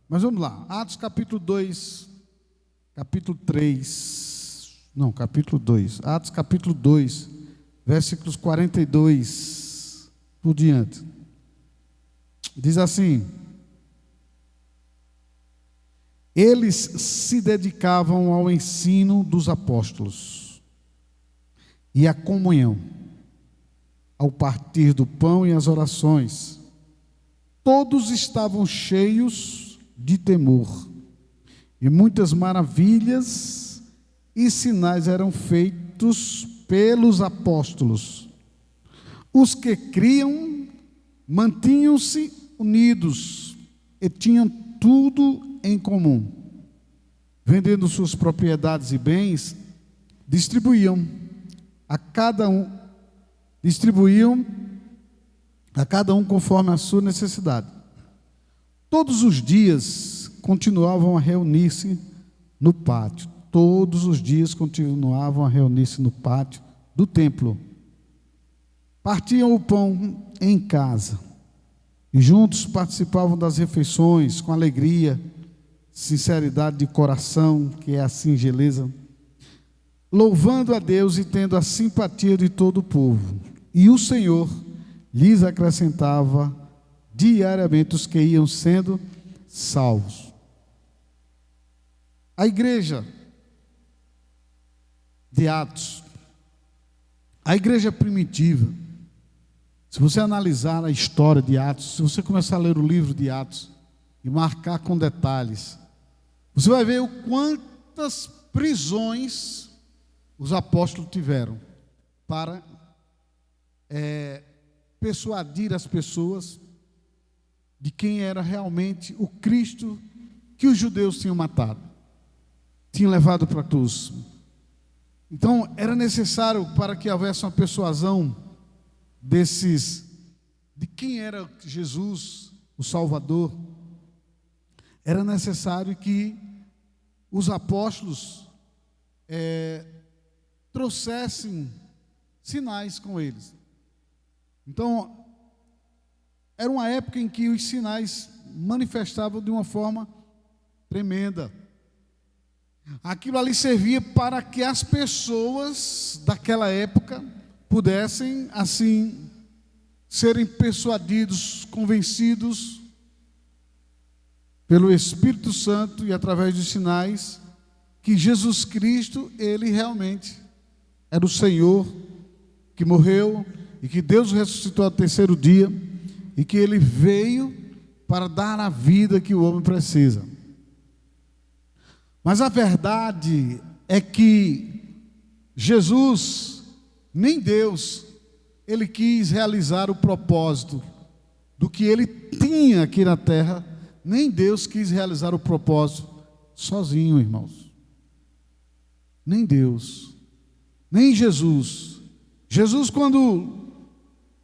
Mas vamos lá, Atos capítulo 2, capítulo 3, não, capítulo 2, Atos capítulo 2, versículos 42 por diante. Diz assim: eles se dedicavam ao ensino dos apóstolos e à comunhão, ao partir do pão e às orações. Todos estavam cheios de temor, e muitas maravilhas e sinais eram feitos pelos apóstolos. Os que criam mantinham-se unidos e tinham tudo em comum. Vendendo suas propriedades e bens, distribuíam a cada um conforme a sua necessidade. Todos os dias continuavam a reunir-se no pátio. Todos os dias continuavam a reunir-se no pátio do templo. Partiam o pão em casa e juntos participavam das refeições com alegria, sinceridade de coração, que é a singeleza, louvando a Deus e tendo a simpatia de todo o povo. E o Senhor lhes acrescentava diariamente os que iam sendo salvos. A igreja de Atos, a igreja primitiva, se você analisar a história de Atos, se você começar a ler o livro de Atos e marcar com detalhes, você vai ver o quantas prisões os apóstolos tiveram para persuadir as pessoas de quem era realmente o Cristo que os judeus tinham matado, tinham levado para a cruz. Então era necessário, para que houvesse uma persuasão de quem era Jesus, o Salvador, era necessário que os apóstolos trouxessem sinais com eles. Então era uma época em que os sinais manifestavam de uma forma tremenda. Aquilo ali servia para que as pessoas daquela época pudessem, assim, serem persuadidos, convencidos pelo Espírito Santo e através dos sinais, que Jesus Cristo, Ele realmente era o Senhor que morreu e que Deus ressuscitou ao terceiro dia e que Ele veio para dar a vida que o homem precisa. Mas a verdade é que Jesus, nem Deus, Ele quis realizar o propósito do que Ele tinha aqui na terra. Nem Deus quis realizar o propósito sozinho, irmãos. Nem Deus, nem Jesus. Jesus, quando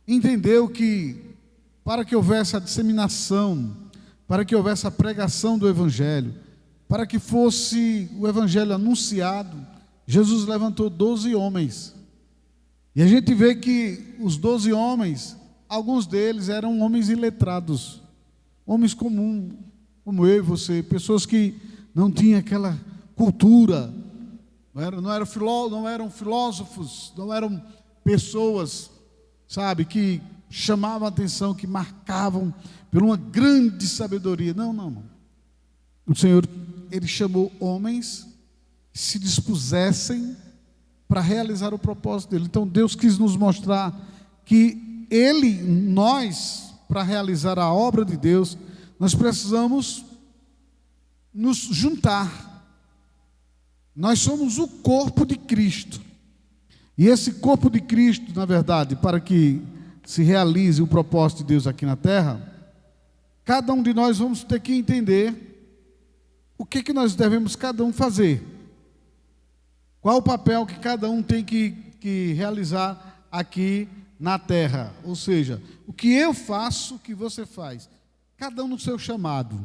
entendeu que para que houvesse a disseminação, para que houvesse a pregação do Evangelho, para que fosse o Evangelho anunciado, Jesus levantou 12 homens. E a gente vê que os 12 homens, alguns deles eram homens iletrados, homens comuns, como eu e você, pessoas que não tinham aquela cultura, não eram filósofos, não eram pessoas, sabe, que chamavam a atenção, que marcavam por uma grande sabedoria. Não. O Senhor, Ele chamou homens que se dispusessem para realizar o propósito dele. Então Deus quis nos mostrar que nós, para realizar a obra de Deus, nós precisamos nos juntar. Nós somos o corpo de Cristo. E esse corpo de Cristo, na verdade, para que se realize o propósito de Deus aqui na terra, cada um de nós vamos ter que entender o que nós devemos cada um fazer. Qual o papel que cada um tem que realizar aqui na terra. Ou seja, o que eu faço, o que você faz. Cada um no seu chamado.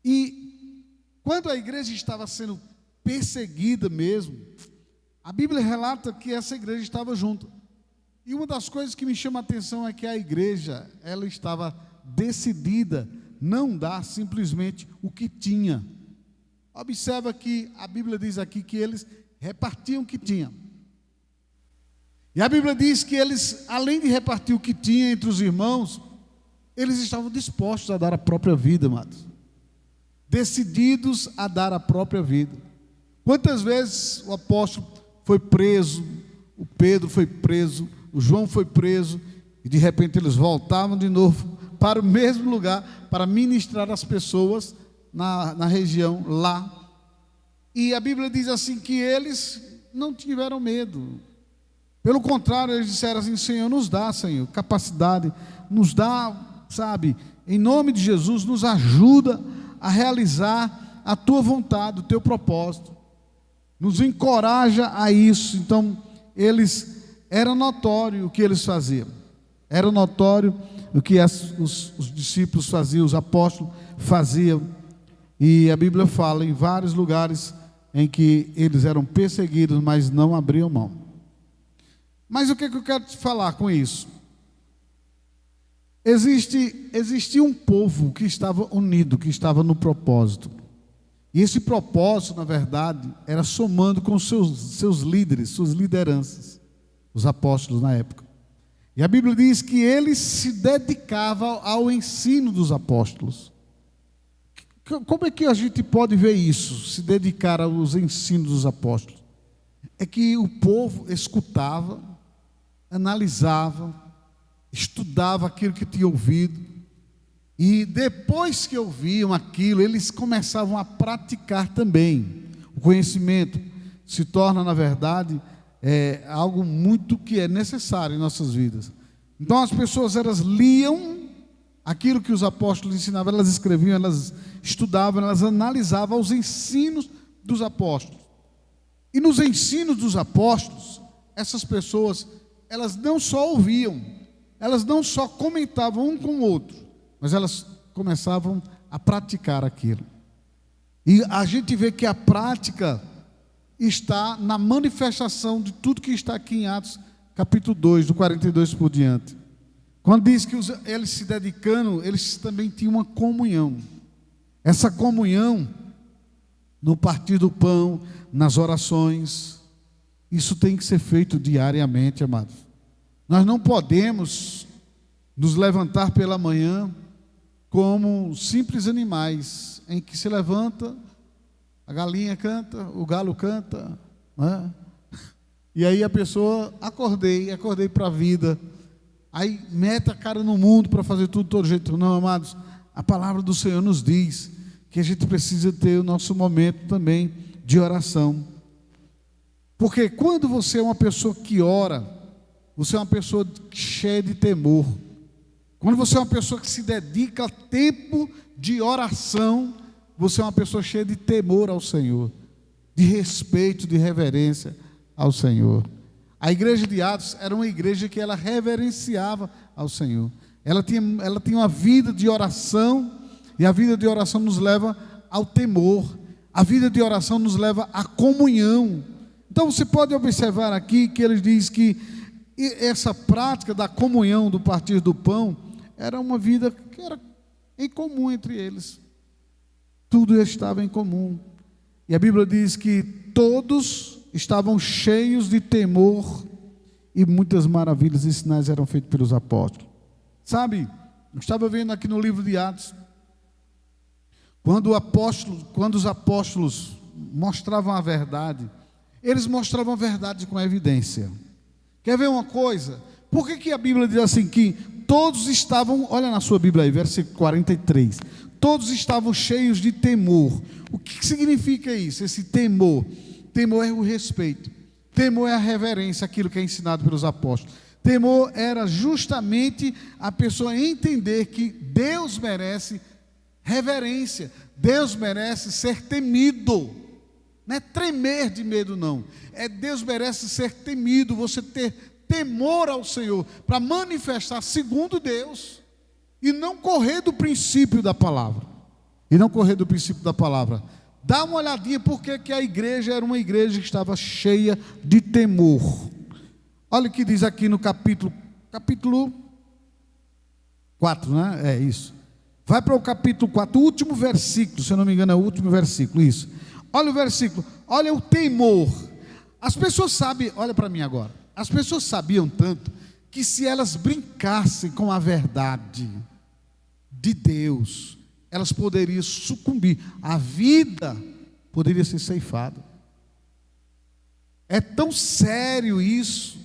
E quando a igreja estava sendo perseguida mesmo, a Bíblia relata que essa igreja estava junto. E uma das coisas que me chama a atenção é que a igreja, ela estava decidida não dar simplesmente o que tinha. Observa que a Bíblia diz aqui que eles repartiam o que tinham. E a Bíblia diz que eles, além de repartir o que tinha entre os irmãos, eles estavam dispostos a dar a própria vida, amados. Decididos a dar a própria vida. Quantas vezes o apóstolo foi preso, o Pedro foi preso, o João foi preso, e de repente eles voltavam de novo para o mesmo lugar, para ministrar às pessoas na região lá. E a Bíblia diz assim que eles não tiveram medo. Pelo contrário, eles disseram assim: Senhor, nos dá, Senhor, capacidade, nos dá, sabe, em nome de Jesus, nos ajuda a realizar a Tua vontade, o Teu propósito. Nos encoraja a isso. Então, era notório o que eles faziam. Era notório o que os discípulos faziam, os apóstolos faziam. E a Bíblia fala em vários lugares em que eles eram perseguidos, mas não abriam mão. Mas o que eu quero te falar com isso? Existia um povo que estava unido, que estava no propósito. E esse propósito, na verdade, era somando com seus líderes, suas lideranças, os apóstolos na época. E a Bíblia diz que eles se dedicavam ao ensino dos apóstolos. Como é que a gente pode ver isso, se dedicar aos ensinos dos apóstolos? É que o povo escutava, analisava, estudava aquilo que tinha ouvido, e depois que ouviam aquilo, eles começavam a praticar também. O conhecimento se torna, na verdade, algo muito que é necessário em nossas vidas. Então as pessoas, elas liam aquilo que os apóstolos ensinavam, elas escreviam, elas estudavam, elas analisavam os ensinos dos apóstolos. E nos ensinos dos apóstolos, essas pessoas, elas não só ouviam, elas não só comentavam um com o outro, mas elas começavam a praticar aquilo. E a gente vê que a prática está na manifestação de tudo que está aqui em Atos capítulo 2, do 42 por diante. Quando diz que eles se dedicando, eles também tinham uma comunhão. Essa comunhão, no partir do pão, nas orações, isso tem que ser feito diariamente, amados. Nós não podemos nos levantar pela manhã como simples animais, em que se levanta, a galinha canta, o galo canta, né? E aí a pessoa, acordei para a vida, aí mete a cara no mundo para fazer tudo de todo jeito. Não, amados, a palavra do Senhor nos diz que a gente precisa ter o nosso momento também de oração. Porque quando você é uma pessoa que ora, você é uma pessoa cheia de temor. Quando você é uma pessoa que se dedica a tempo de oração, você é uma pessoa cheia de temor ao Senhor, de respeito, de reverência ao Senhor. A igreja de Atos era uma igreja que ela reverenciava ao Senhor. Ela tinha uma vida de oração, e a vida de oração nos leva ao temor. A vida de oração nos leva à comunhão. Então você pode observar aqui que ele diz que essa prática da comunhão, do partir do pão, era uma vida que era em comum entre eles. Tudo estava em comum. E a Bíblia diz que todos estavam cheios de temor, e muitas maravilhas e sinais eram feitos pelos apóstolos. Sabe, eu estava vendo aqui no livro de Atos, quando os apóstolos mostravam a verdade, eles mostravam a verdade com evidência. Quer ver uma coisa? Por que a Bíblia diz assim que todos estavam, olha na sua Bíblia aí, versículo 43, todos estavam cheios de temor. O que significa isso, esse temor? Temor é o respeito, temor é a reverência, aquilo que é ensinado pelos apóstolos. Temor era justamente a pessoa entender que Deus merece reverência, Deus merece ser temido. Não é tremer de medo, não. Deus merece ser temido, você ter temor ao Senhor, para manifestar segundo Deus, e não correr do princípio da palavra. Dá uma olhadinha porque a igreja era uma igreja que estava cheia de temor. Olha o que diz aqui no capítulo 4, né? É isso. Vai para o capítulo 4, o último versículo, se eu não me engano é o último versículo, isso. Olha o versículo, olha o temor. As pessoas sabem, olha para mim agora, as pessoas sabiam tanto, que se elas brincassem com a verdade de Deus, elas poderiam sucumbir, a vida poderia ser ceifada. É tão sério isso,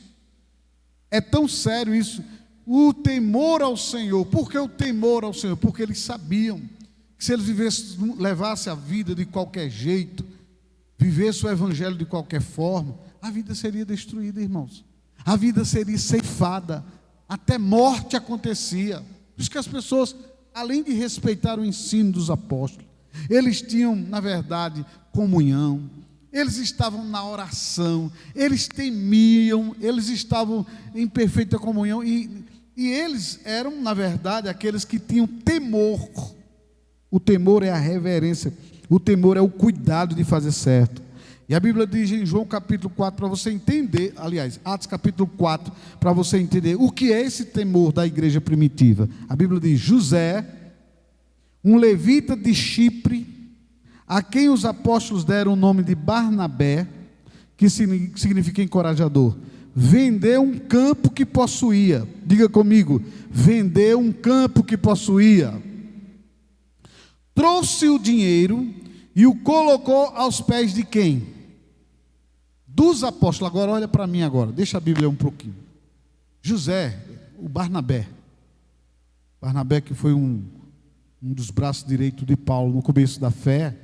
é tão sério isso, o temor ao Senhor. Por que o temor ao Senhor? Porque eles sabiam que se eles levassem a vida de qualquer jeito, vivessem o evangelho de qualquer forma, a vida seria destruída, irmãos. A vida seria ceifada, até morte acontecia. Por isso que as pessoas, além de respeitar o ensino dos apóstolos, eles tinham, na verdade, comunhão, eles estavam na oração, eles temiam, eles estavam em perfeita comunhão, e eles eram, na verdade, aqueles que tinham temor. O temor é a reverência, o temor é o cuidado de fazer certo. E a Bíblia diz em João capítulo 4, para você entender, aliás, Atos capítulo 4, para você entender o que é esse temor da igreja primitiva. A Bíblia diz: José, um levita de Chipre, a quem os apóstolos deram o nome de Barnabé, que significa encorajador, vendeu um campo que possuía. Diga comigo: vendeu um campo que possuía. Trouxe o dinheiro e o colocou aos pés de quem? Dos apóstolos. Agora olha para mim agora, deixa a Bíblia um pouquinho. José, o Barnabé que foi um dos braços direitos de Paulo no começo da fé,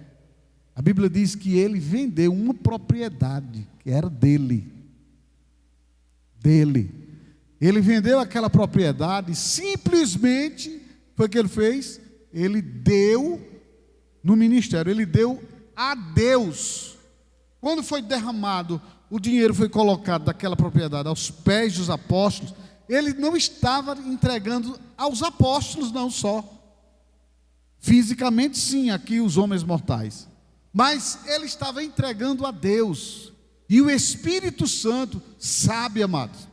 a Bíblia diz que ele vendeu uma propriedade que era dele. Ele vendeu aquela propriedade, simplesmente foi o que ele fez, ele deu no ministério, ele deu a Deus. Quando foi derramado, o dinheiro foi colocado daquela propriedade aos pés dos apóstolos, ele não estava entregando aos apóstolos não só, fisicamente sim, aqui os homens mortais, mas ele estava entregando a Deus. E o Espírito Santo sabe, amados,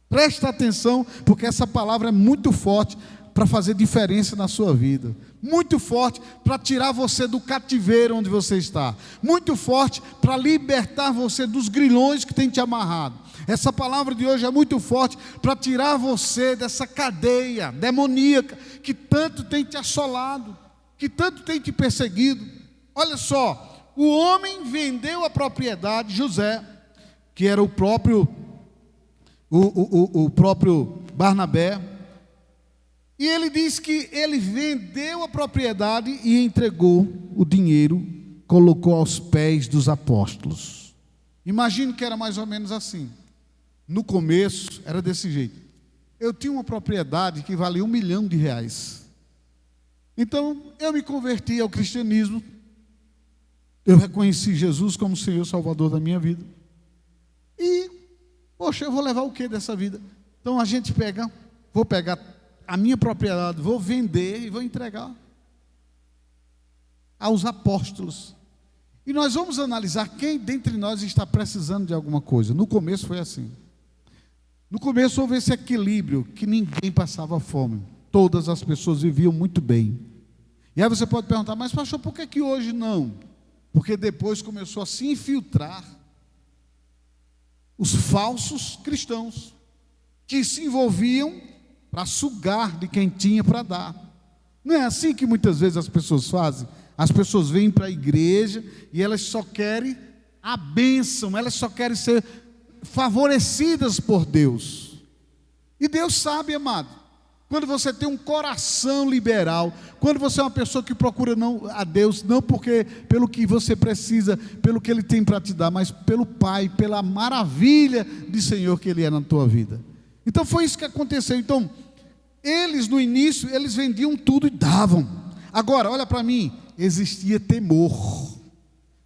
presta atenção, porque essa palavra é muito forte para fazer diferença na sua vida, muito forte para tirar você do cativeiro onde você está, muito forte para libertar você dos grilhões que tem te amarrado. Essa palavra de hoje é muito forte para tirar você dessa cadeia demoníaca que tanto tem te assolado, que tanto tem te perseguido. Olha só, o homem vendeu a propriedade, José, que era o próprio Barnabé, e ele diz que ele vendeu a propriedade e entregou o dinheiro, colocou aos pés dos apóstolos. Imagino que era mais ou menos assim. No começo era desse jeito. Eu tinha uma propriedade que valia R$1 milhão. Então eu me converti ao cristianismo, eu reconheci Jesus como Senhor e Salvador da minha vida, e poxa, eu vou levar o que dessa vida? Então a gente vou pegar a minha propriedade, vou vender e vou entregar aos apóstolos. E nós vamos analisar quem dentre nós está precisando de alguma coisa. No começo foi assim. No começo houve esse equilíbrio, que ninguém passava fome, todas as pessoas viviam muito bem. E aí você pode perguntar: mas pastor, por que hoje não? Porque depois começou a se infiltrar os falsos cristãos, que se envolviam para sugar de quem tinha para dar. Não é assim que muitas vezes as pessoas fazem? As pessoas vêm para a igreja e elas só querem a bênção, elas só querem ser favorecidas por Deus. E Deus sabe, amado, quando você tem um coração liberal, quando você é uma pessoa que procura a Deus, não pelo que você precisa, pelo que Ele tem para te dar, mas pelo Pai, pela maravilha de Senhor que Ele é na tua vida. Então foi isso que aconteceu. Então, eles no início, eles vendiam tudo e davam. Agora, olha para mim, existia temor.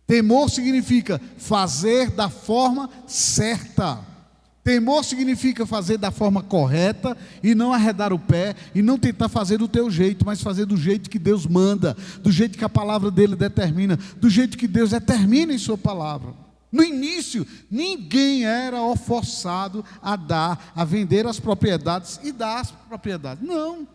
Temor significa fazer da forma certa. Temor significa fazer da forma correta e não arredar o pé e não tentar fazer do teu jeito, mas fazer do jeito que Deus manda, do jeito que a palavra dele determina, do jeito que Deus determina em sua palavra. No início, ninguém era forçado a vender as propriedades e dar as propriedades. Não.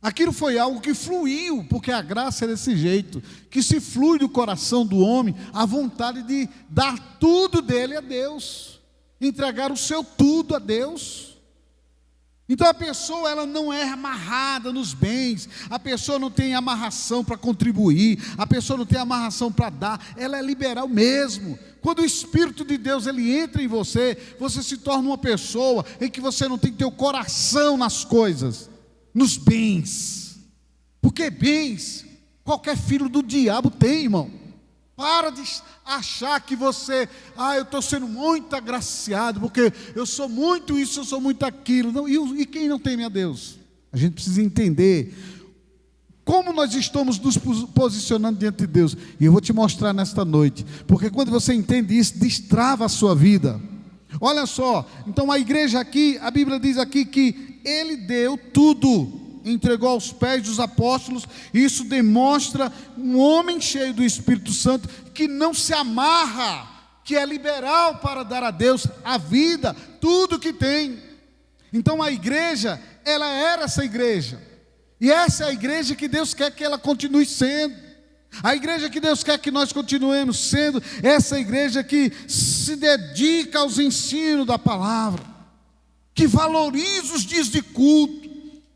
Aquilo foi algo que fluiu, porque a graça é desse jeito, que se flui do coração do homem a vontade de dar tudo dele a Deus, entregar o seu tudo a Deus. Então a pessoa, ela não é amarrada nos bens, a pessoa não tem amarração para contribuir, a pessoa não tem amarração para dar, ela é liberal mesmo. Quando o Espírito de Deus ele entra em você, você se torna uma pessoa em que você não tem teu coração nas coisas, nos bens, porque bens, qualquer filho do diabo tem, irmão. Para de achar que você, eu estou sendo muito agraciado, porque eu sou muito isso, eu sou muito aquilo. Não, e quem não teme a Deus? A gente precisa entender como nós estamos nos posicionando diante de Deus. E eu vou te mostrar nesta noite, porque quando você entende isso, destrava a sua vida. Olha só, então a igreja aqui, a Bíblia diz aqui que ele deu tudo, entregou aos pés dos apóstolos. Isso demonstra um homem cheio do Espírito Santo, que não se amarra, que é liberal para dar a Deus a vida, tudo que tem. Então a igreja, ela era essa igreja, e essa é a igreja que Deus quer que ela continue sendo. A igreja que Deus quer que nós continuemos sendo, essa igreja que se dedica aos ensinos da palavra, que valoriza os dias de culto,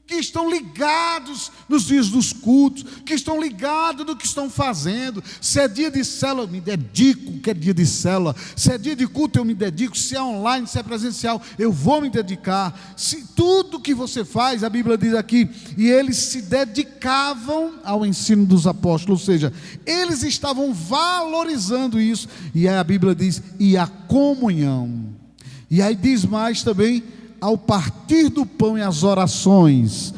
que estão ligados nos dias dos cultos, que estão ligados no que estão fazendo. Se é dia de célula, eu me dedico, que é dia de célula. Se é dia de culto, eu me dedico. Se é online, se é presencial, eu vou me dedicar. Se tudo que você faz, a Bíblia diz aqui, e eles se dedicavam ao ensino dos apóstolos, ou seja, eles estavam valorizando isso. E aí a Bíblia diz, e a comunhão. E aí diz mais também, ao partir do pão e as orações,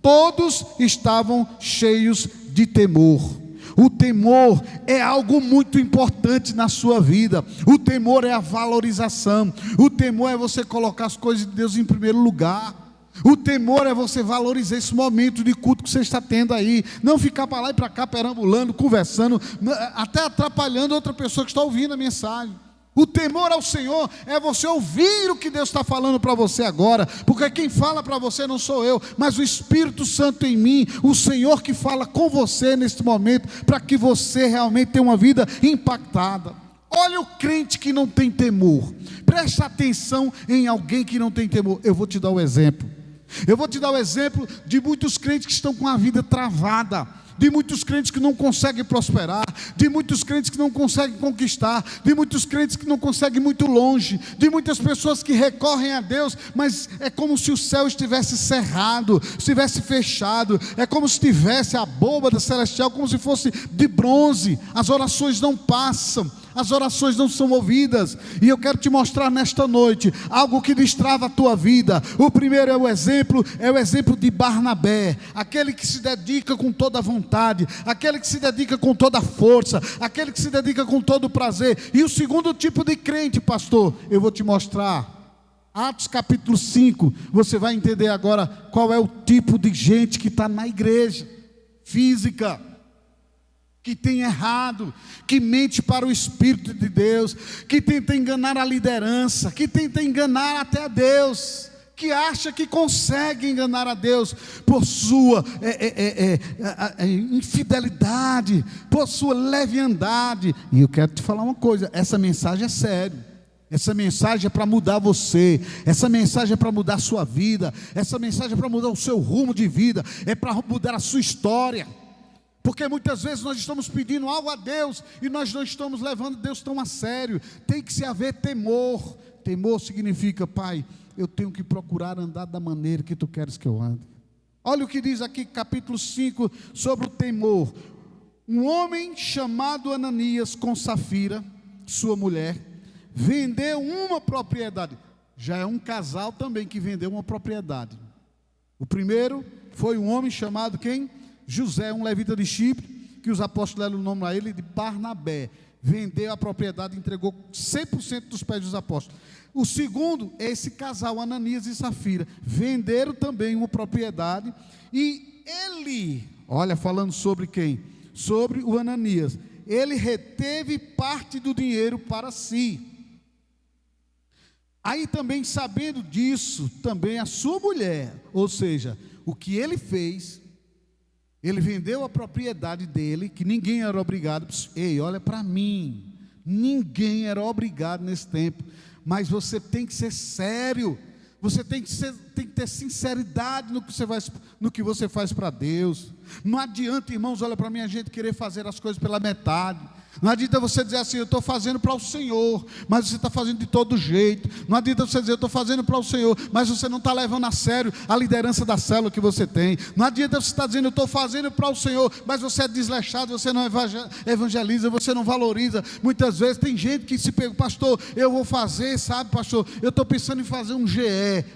todos estavam cheios de temor. O temor é algo muito importante na sua vida. O temor é a valorização. O temor é você colocar as coisas de Deus em primeiro lugar. O temor é você valorizar esse momento de culto que você está tendo aí. Não ficar para lá e para cá perambulando, conversando, até atrapalhando outra pessoa que está ouvindo a mensagem. O temor ao Senhor é você ouvir o que Deus está falando para você agora, porque quem fala para você não sou eu, mas o Espírito Santo em mim, o Senhor que fala com você neste momento, para que você realmente tenha uma vida impactada. Olha o crente que não tem temor, preste atenção em alguém que não tem temor. Eu vou te dar o exemplo, de muitos crentes que estão com a vida travada, de muitos crentes que não conseguem prosperar, de muitos crentes que não conseguem conquistar, de muitos crentes que não conseguem ir muito longe, de muitas pessoas que recorrem a Deus, mas é como se o céu estivesse cerrado, estivesse fechado, é como se tivesse a abóbada celestial, como se fosse de bronze. As orações não passam, as orações não são ouvidas, e eu quero te mostrar nesta noite algo que destrava a tua vida. O primeiro é o exemplo de Barnabé, aquele que se dedica com toda a vontade, aquele que se dedica com toda a força, aquele que se dedica com todo o prazer. E o segundo tipo de crente, pastor, eu vou te mostrar. Atos capítulo 5, você vai entender agora qual é o tipo de gente que está na igreja física, que tem errado, que mente para o Espírito de Deus, que tenta enganar a liderança, que tenta enganar até a Deus, que acha que consegue enganar a Deus por sua infidelidade, por sua leviandade. E eu quero te falar uma coisa, essa mensagem é séria. Essa mensagem é para mudar você, essa mensagem é para mudar a sua vida, essa mensagem é para mudar o seu rumo de vida, é para mudar a sua história. Porque muitas vezes nós estamos pedindo algo a Deus e nós não estamos levando Deus tão a sério. Tem que se haver temor. Temor significa, Pai, eu tenho que procurar andar da maneira que Tu queres que eu ande. Olha o que diz aqui capítulo 5 sobre o temor. Um homem chamado Ananias, com Safira, sua mulher, vendeu uma propriedade. Já é um casal também que vendeu uma propriedade. O primeiro foi um homem chamado quem? José, um levita de Chipre, que os apóstolos deram o nome a ele de Barnabé. Vendeu a propriedade e entregou 100% dos pés dos apóstolos. O segundo é esse casal, Ananias e Safira. Venderam também uma propriedade. E ele, olha, falando sobre quem? Sobre o Ananias. Ele reteve parte do dinheiro para si. Aí também, sabendo disso, também a sua mulher, ou seja, o que ele fez, Ele vendeu a propriedade dele, que ninguém era obrigado. Ei, olha para mim, ninguém era obrigado nesse tempo, mas você tem que ser sério, você tem que ter sinceridade no que você faz para Deus. Não adianta, irmãos, olha para mim, a gente querer fazer as coisas pela metade. Não adianta você dizer assim, eu estou fazendo para o Senhor, mas você está fazendo de todo jeito. Não adianta você dizer, eu estou fazendo para o Senhor, mas você não está levando a sério a liderança da célula que você tem. Não adianta você estar dizendo, eu estou fazendo para o Senhor, mas você é desleixado, você não evangeliza, você não valoriza. Muitas vezes tem gente que se pega, pastor, eu vou fazer, sabe, pastor, eu estou pensando em fazer um GE,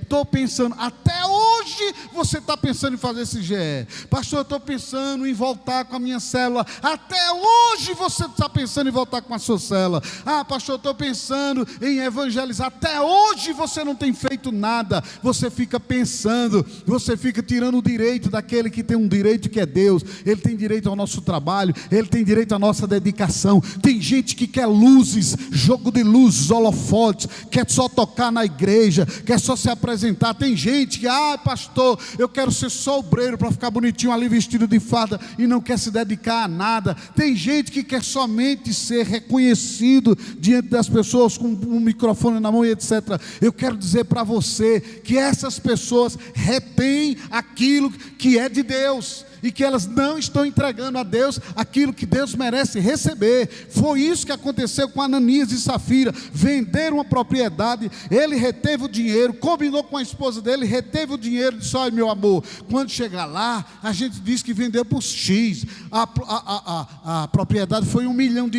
estou pensando, até hoje você está pensando em fazer esse GE. Pastor, eu estou pensando em voltar com a minha célula, até hoje você está pensando em voltar com a sua célula. Ah, pastor, eu estou pensando em evangelizar, até hoje você não tem feito nada. Você fica pensando, você fica tirando o direito daquele que tem um direito, que é Deus. Ele tem direito ao nosso trabalho, ele tem direito à nossa dedicação. Tem gente que quer luzes, jogo de luzes, holofotes, quer só tocar na igreja, quer só se apresentar. Tem gente que, pastor, eu quero ser só obreiro para ficar bonitinho ali vestido de farda, e não quer se dedicar a nada. Tem gente que quer somente ser reconhecido diante das pessoas com um microfone na mão e etc. Eu quero dizer para você que essas pessoas retêm aquilo que é de Deus, e que elas não estão entregando a Deus aquilo que Deus merece receber. Foi isso que aconteceu com Ananias e Safira. Venderam uma propriedade, ele reteve o dinheiro, combinou com a esposa dele, reteve o dinheiro, disse, olha meu amor, quando chegar lá, a gente diz que vendeu por X, a propriedade foi R$1 milhão,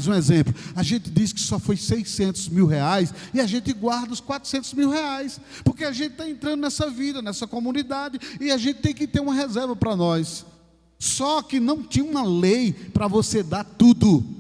um exemplo, a gente diz que só foi R$600 mil, e a gente guarda os R$400 mil, porque a gente está entrando nessa vida, nessa comunidade, e a gente tem que ter uma reserva para nós. Só que não tinha uma lei para você dar tudo.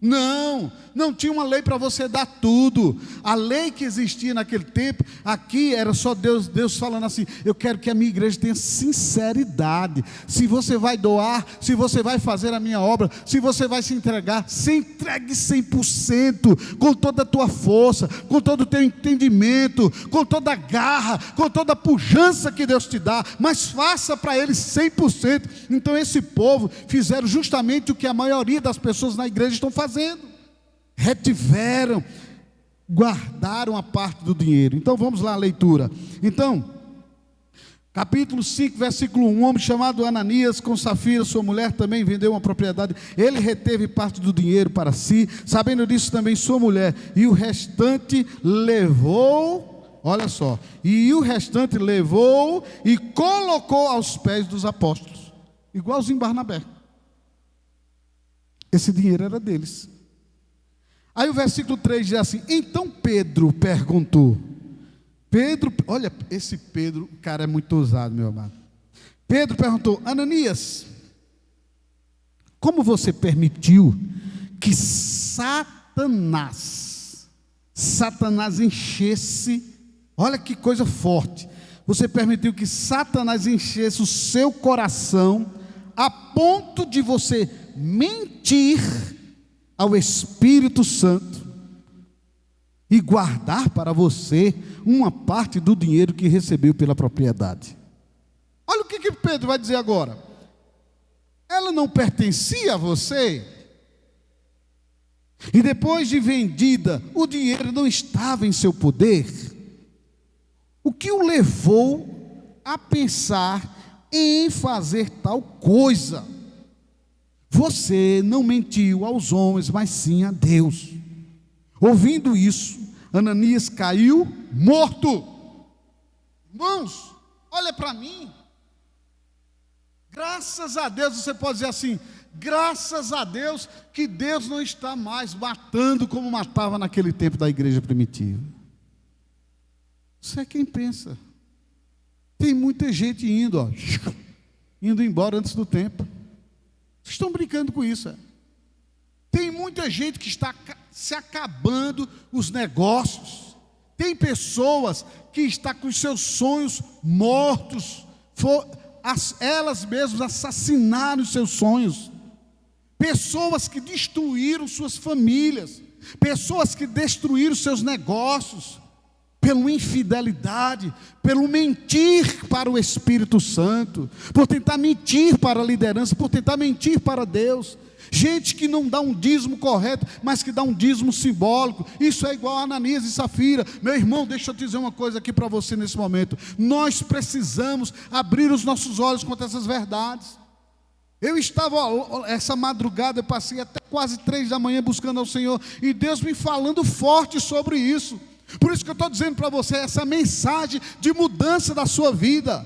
Não tinha uma lei para você dar tudo. A lei que existia naquele tempo, aqui era só Deus falando assim, eu quero que a minha igreja tenha sinceridade. Se você vai doar, se você vai fazer a minha obra, se você vai se entregar, se entregue 100%, com toda a tua força, com todo o teu entendimento, com toda a garra, com toda a pujança que Deus te dá, mas faça para Ele 100%. Então esse povo fizeram justamente o que a maioria das pessoas na igreja estão fazendo. Retiveram, guardaram a parte do dinheiro. Então vamos lá a leitura. Então, capítulo 5, versículo 1, um homem chamado Ananias, com Safira, sua mulher, também vendeu uma propriedade. Ele reteve parte do dinheiro para si, sabendo disso também sua mulher, e o restante levou, olha só, e o restante levou e colocou aos pés dos apóstolos, igualzinho Barnabé. Esse dinheiro era deles. Aí o versículo 3 diz assim, então Pedro perguntou. Olha, esse Pedro, o cara é muito ousado, meu amado. Pedro perguntou, Ananias, como você permitiu que Satanás enchesse, olha que coisa forte, você permitiu que Satanás enchesse o seu coração, a ponto de você mentir ao Espírito Santo e guardar para você uma parte do dinheiro que recebeu pela propriedade. Olha o que Pedro vai dizer agora. Ela não pertencia a você, e depois de vendida, o dinheiro não estava em seu poder. O que o levou a pensar em fazer tal coisa? Você não mentiu aos homens, mas sim a Deus. Ouvindo isso, Ananias caiu morto. Irmãos, olha para mim. Graças a Deus, você pode dizer assim, graças a Deus que Deus não está mais matando como matava naquele tempo da igreja primitiva. Você é quem pensa. Tem muita gente indo embora antes do tempo. Vocês estão brincando com isso. Tem muita gente que está se acabando os negócios. Tem pessoas que estão com os seus sonhos mortos. Elas mesmas assassinaram os seus sonhos. Pessoas que destruíram suas famílias. Pessoas que destruíram seus negócios. pela infidelidade, pelo mentir para o Espírito Santo, por tentar mentir para a liderança, por tentar mentir para Deus. Gente que não dá um dízimo correto, mas que dá um dízimo simbólico. Isso é igual a Ananias e Safira. Meu irmão, deixa eu te dizer uma coisa aqui para você nesse momento. Nós precisamos abrir os nossos olhos contra essas verdades. Eu estava, essa madrugada, eu passei até quase 3 da manhã buscando ao Senhor, e Deus me falando forte sobre isso. Por isso que eu estou dizendo para você, essa mensagem de mudança da sua vida.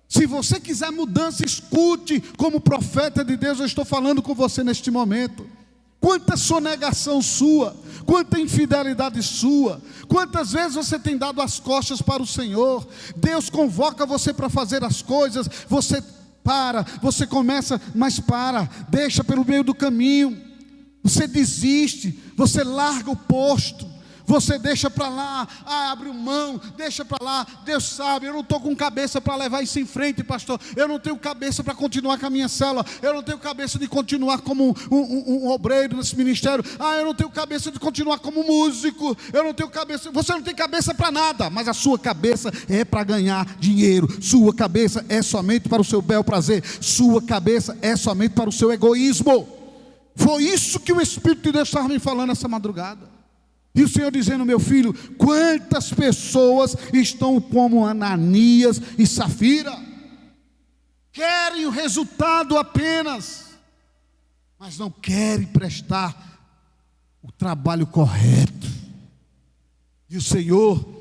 Se você quiser mudança, escute, como profeta de Deus, eu estou falando com você neste momento. Quanta sonegação sua, quanta infidelidade sua, quantas vezes você tem dado as costas para o Senhor. Deus convoca você para fazer as coisas, você para, você começa, mas deixa pelo meio do caminho, você desiste, você larga o posto, você deixa para lá, abre mão, deixa para lá. Deus sabe, eu não estou com cabeça para levar isso em frente, pastor. Eu não tenho cabeça para continuar com a minha célula. Eu não tenho cabeça de continuar como um obreiro nesse ministério. Eu não tenho cabeça de continuar como músico. Eu não tenho cabeça. Você não tem cabeça para nada, mas a sua cabeça é para ganhar dinheiro. Sua cabeça é somente para o seu bel prazer. Sua cabeça é somente para o seu egoísmo. Foi isso que o Espírito de Deus estava me falando essa madrugada. E o Senhor dizendo: meu filho, quantas pessoas estão como Ananias e Safira, querem o resultado apenas, mas não querem prestar o trabalho correto. E o Senhor,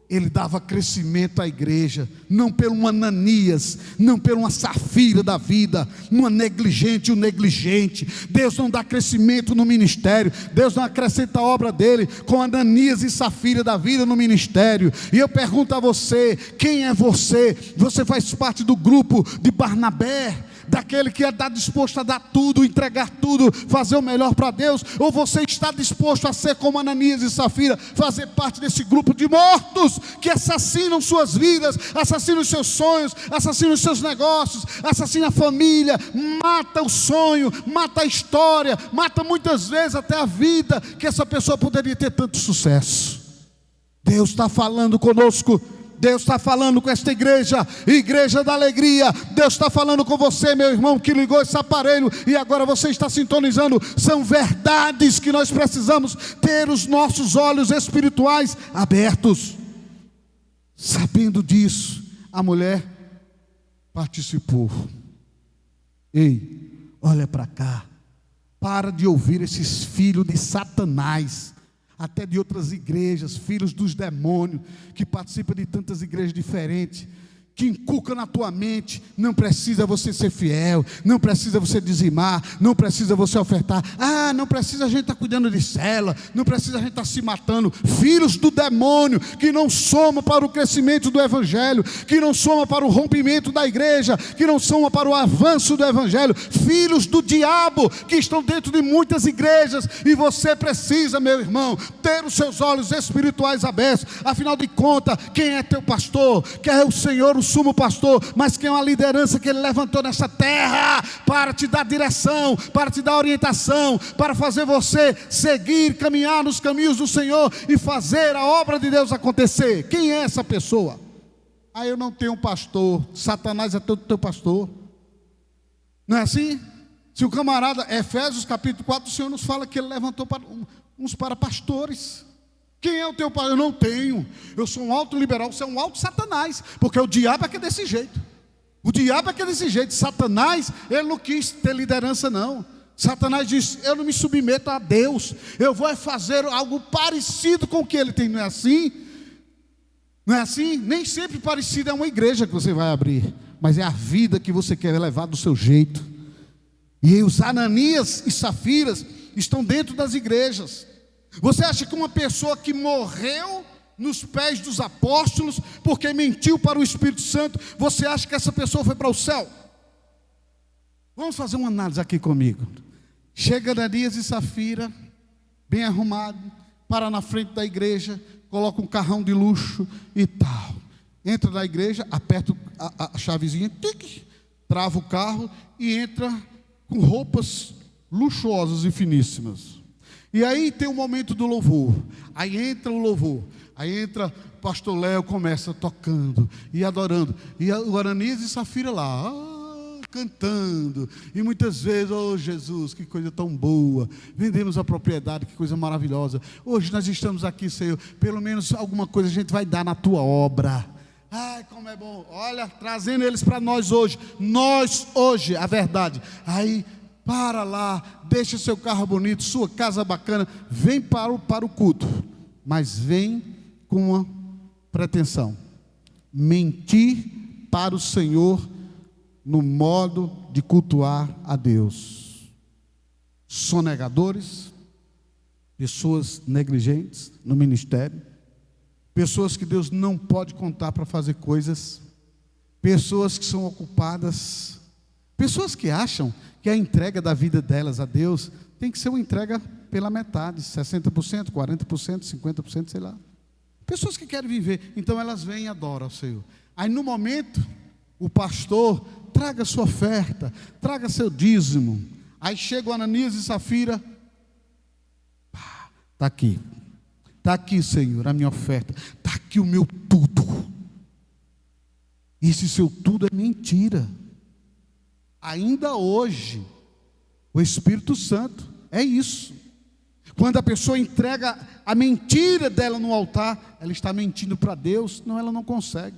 Ele dava crescimento à igreja, não pelo um Ananias, não pelo uma Safira da vida, uma negligente, um negligente. Deus não dá crescimento no ministério, Deus não acrescenta a obra dele com Ananias e Safira da vida no ministério. E eu pergunto a você: quem é você? Você faz parte do grupo de Barnabé, daquele que está disposto a dar tudo, entregar tudo, fazer o melhor para Deus? Ou você está disposto a ser como Ananias e Safira, fazer parte desse grupo de mortos que assassinam suas vidas, assassinam os seus sonhos, assassinam os seus negócios, assassinam a família, mata o sonho, mata a história, mata muitas vezes até a vida que essa pessoa poderia ter tanto sucesso? Deus está falando conosco. Deus está falando com esta igreja, igreja da alegria. Deus está falando com você, meu irmão, que ligou esse aparelho e agora você está sintonizando. São verdades que nós precisamos ter os nossos olhos espirituais abertos. Sabendo disso, a mulher participou. Ei, olha para cá, para de ouvir esses filhos de Satanás, até de outras igrejas, filhos dos demônios, que participam de tantas igrejas diferentes, que inculca na tua mente: não precisa você ser fiel, não precisa você dizimar, não precisa você ofertar, não precisa a gente estar cuidando de célula, não precisa a gente estar se matando. Filhos do demônio, que não soma para o crescimento do evangelho, que não soma para o rompimento da igreja, que não soma para o avanço do evangelho. Filhos do diabo, que estão dentro de muitas igrejas, e você precisa, meu irmão, ter os seus olhos espirituais abertos. Afinal de contas, quem é teu pastor? Quem é o Senhor, o sumo pastor? Mas quem é uma liderança que Ele levantou nessa terra para te dar direção, para te dar orientação, para fazer você seguir, caminhar nos caminhos do Senhor e fazer a obra de Deus acontecer. Quem é essa pessoa? Eu não tenho um pastor. Satanás é todo teu pastor. Não é assim? Se o camarada, Efésios capítulo 4, o Senhor nos fala que Ele levantou uns para pastores. Quem é o teu pai? Eu não tenho. Eu sou um alto liberal. Você é um alto Satanás, porque o diabo é que é desse jeito. O diabo é que é desse jeito. Satanás, ele não quis ter liderança, não. Satanás disse: eu não me submeto a Deus, eu vou fazer algo parecido com o que ele tem. Não é assim? Não é assim? Nem sempre parecido é uma igreja que você vai abrir, mas é a vida que você quer levar do seu jeito. E os Ananias e Safiras estão dentro das igrejas. Você acha que uma pessoa que morreu nos pés dos apóstolos porque mentiu para o Espírito Santo, você acha que essa pessoa foi para o céu? Vamos fazer uma análise aqui comigo. Chega Ananias e Safira, bem arrumado, para na frente da igreja, coloca um carrão de luxo e tal. Entra na igreja, aperta a chavezinha, tic, trava o carro e entra com roupas luxuosas e finíssimas. E aí tem o momento do louvor. Aí entra o louvor. Aí entra o pastor Léo, começa tocando e adorando. E o Ananias e Safira lá, cantando. E muitas vezes, oh Jesus, que coisa tão boa. Vendemos a propriedade, que coisa maravilhosa. Hoje nós estamos aqui, Senhor. Pelo menos alguma coisa a gente vai dar na tua obra. Ai, como é bom. Olha, trazendo eles para nós hoje. Nós hoje, a verdade. Aí, para lá, deixa seu carro bonito, sua casa bacana. Vem para o culto. Mas vem com uma pretensão: mentir para o Senhor no modo de cultuar a Deus. Sonegadores, pessoas negligentes no ministério, pessoas que Deus não pode contar para fazer coisas, pessoas que são ocupadas, pessoas que acham que a entrega da vida delas a Deus tem que ser uma entrega pela metade, 60%, 40%, 50%, sei lá. Pessoas que querem viver, então elas vêm e adoram ao Senhor. Aí no momento, o pastor, traga sua oferta, traga seu dízimo. Aí chega o Ananias e Safira, está aqui, Senhor, a minha oferta, está aqui o meu tudo. Esse seu tudo é mentira. Ainda hoje, o Espírito Santo é isso. Quando a pessoa entrega a mentira dela no altar, ela está mentindo para Deus. Não, ela não consegue.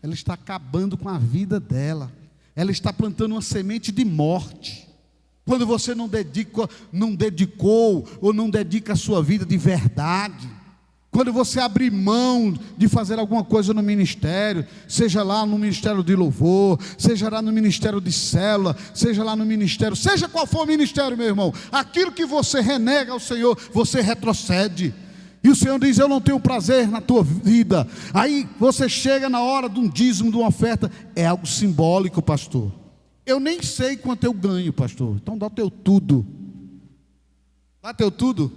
Ela está acabando com a vida dela. Ela está plantando uma semente de morte. Quando você não dedicou ou não dedica a sua vida de verdade. Quando você abrir mão de fazer alguma coisa no ministério, seja lá no ministério de louvor, seja lá no ministério de célula, seja lá no ministério, seja qual for o ministério, meu irmão, aquilo que você renega ao Senhor, você retrocede. E o Senhor diz: eu não tenho prazer na tua vida. Aí você chega na hora de um dízimo, de uma oferta, é algo simbólico, pastor. Eu nem sei quanto eu ganho, pastor, então dá o teu tudo. Dá teu tudo.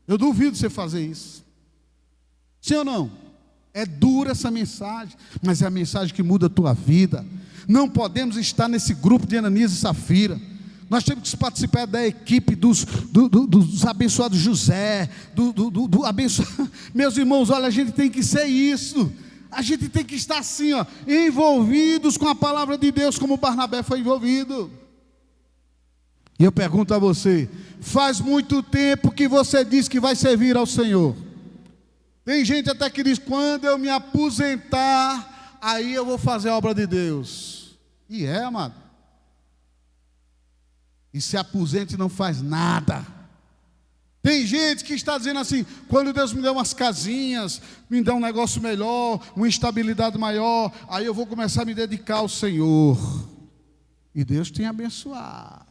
Eu duvido você fazer isso. Sim ou não? É dura essa mensagem, mas é a mensagem que muda a tua vida. Não podemos estar nesse grupo de Ananias e Safira. Nós temos que participar da equipe dos abençoados José, do abençoado. Meus irmãos, olha, a gente tem que ser isso. A gente tem que estar assim, ó, envolvidos com a palavra de Deus, como Barnabé foi envolvido. E eu pergunto a você: faz muito tempo que você diz que vai servir ao Senhor? Tem gente até que diz: quando eu me aposentar, aí eu vou fazer a obra de Deus. E é, amado. E se aposenta e não faz nada. Tem gente que está dizendo assim: quando Deus me der umas casinhas, me der um negócio melhor, uma estabilidade maior, aí eu vou começar a me dedicar ao Senhor. E Deus tem abençoado,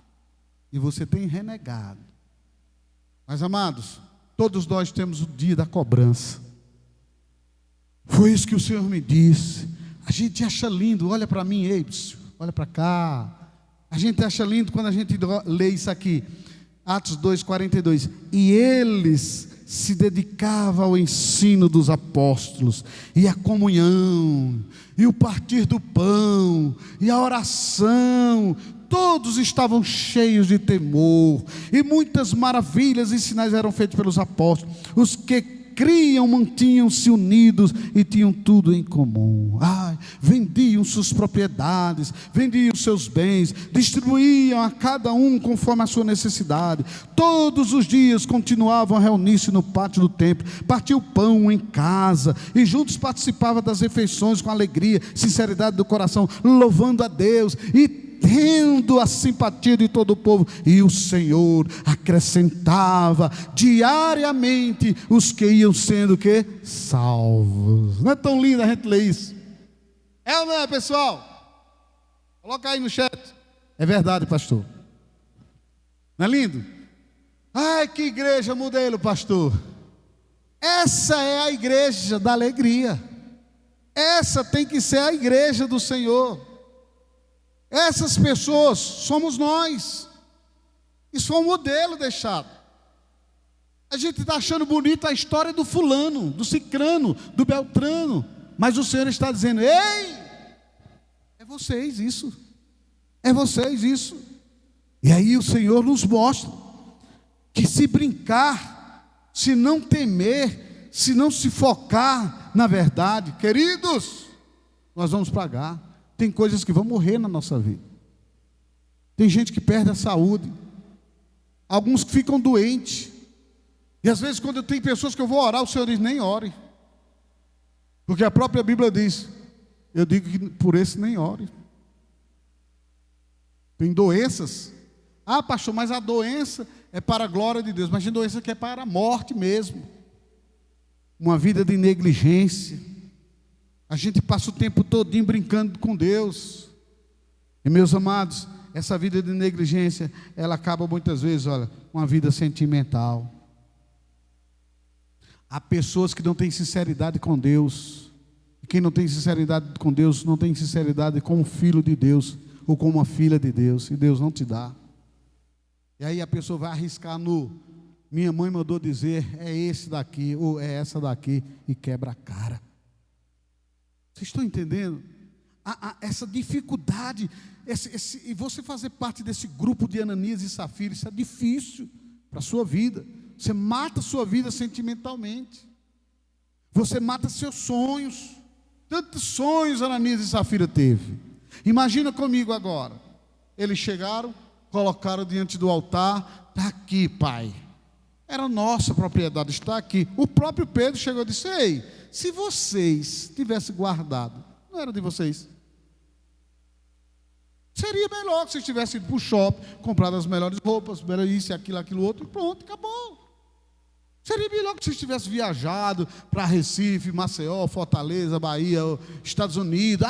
e você tem renegado. Mas, amados, todos nós temos o dia da cobrança. Foi isso que o Senhor me disse. A gente acha lindo, olha para mim, ei, olha para cá. A gente acha lindo quando a gente lê isso aqui, Atos 2:42. E eles se dedicavam ao ensino dos apóstolos, e à comunhão, e o partir do pão, e a oração. Todos estavam cheios de temor, e muitas maravilhas e sinais eram feitos pelos apóstolos. Os que criam mantinham-se unidos e tinham tudo em comum. Vendiam suas propriedades, vendiam seus bens, distribuíam a cada um conforme a sua necessidade. Todos os dias continuavam a reunir-se no pátio do templo, partiam pão em casa e juntos participavam das refeições com alegria, sinceridade do coração, louvando a Deus e tendo a simpatia de todo o povo. E o Senhor acrescentava diariamente os que iam sendo salvos. Não é tão lindo a gente ler isso? É ou não é, pessoal? Coloca aí no chat. É verdade, pastor. Não é lindo? Ai, que igreja modelo, pastor. Essa é a igreja da alegria. Essa tem que ser a igreja do Senhor. Essas pessoas somos nós. Isso foi um modelo deixado. A gente está achando bonito a história do fulano, do cicrano, do beltrano, mas o Senhor está dizendo: ei, é vocês isso. É vocês isso. E aí o Senhor nos mostra que se brincar, se não temer, se não se focar na verdade, queridos, nós vamos pagar. Tem coisas que vão morrer na nossa vida. Tem gente que perde a saúde. Alguns que ficam doentes. E às vezes quando eu tenho pessoas que eu vou orar, o Senhor diz, nem ore. Porque a própria Bíblia diz, eu digo que por esse nem ore. Tem doenças. Ah, pastor, mas a doença é para a glória de Deus. Mas tem doença que é para a morte mesmo. Uma vida de negligência. A gente passa o tempo todinho brincando com Deus. E meus amados, essa vida de negligência, ela acaba muitas vezes, olha, uma vida sentimental. Há pessoas que não têm sinceridade com Deus. E quem não tem sinceridade com Deus, não tem sinceridade com o filho de Deus, ou com uma filha de Deus, e Deus não te dá. E aí a pessoa vai arriscar no, minha mãe mandou dizer, é esse daqui, ou é essa daqui, e quebra a cara. Vocês estão entendendo? Essa dificuldade, e você fazer parte desse grupo de Ananias e Safira, isso é difícil para a sua vida. Você mata a sua vida sentimentalmente. Você mata seus sonhos. Tantos sonhos Ananias e Safira teve. Imagina comigo agora. Eles chegaram, colocaram diante do altar. Está aqui, pai. Era nossa propriedade, está aqui. O próprio Pedro chegou e disse, ei, se vocês tivessem guardado, não era de vocês. Seria melhor que vocês tivessem ido para o shopping, comprado as melhores roupas, isso, aquilo, outro, e pronto, acabou. Seria melhor que vocês tivessem viajado para Recife, Maceió, Fortaleza, Bahia, Estados Unidos.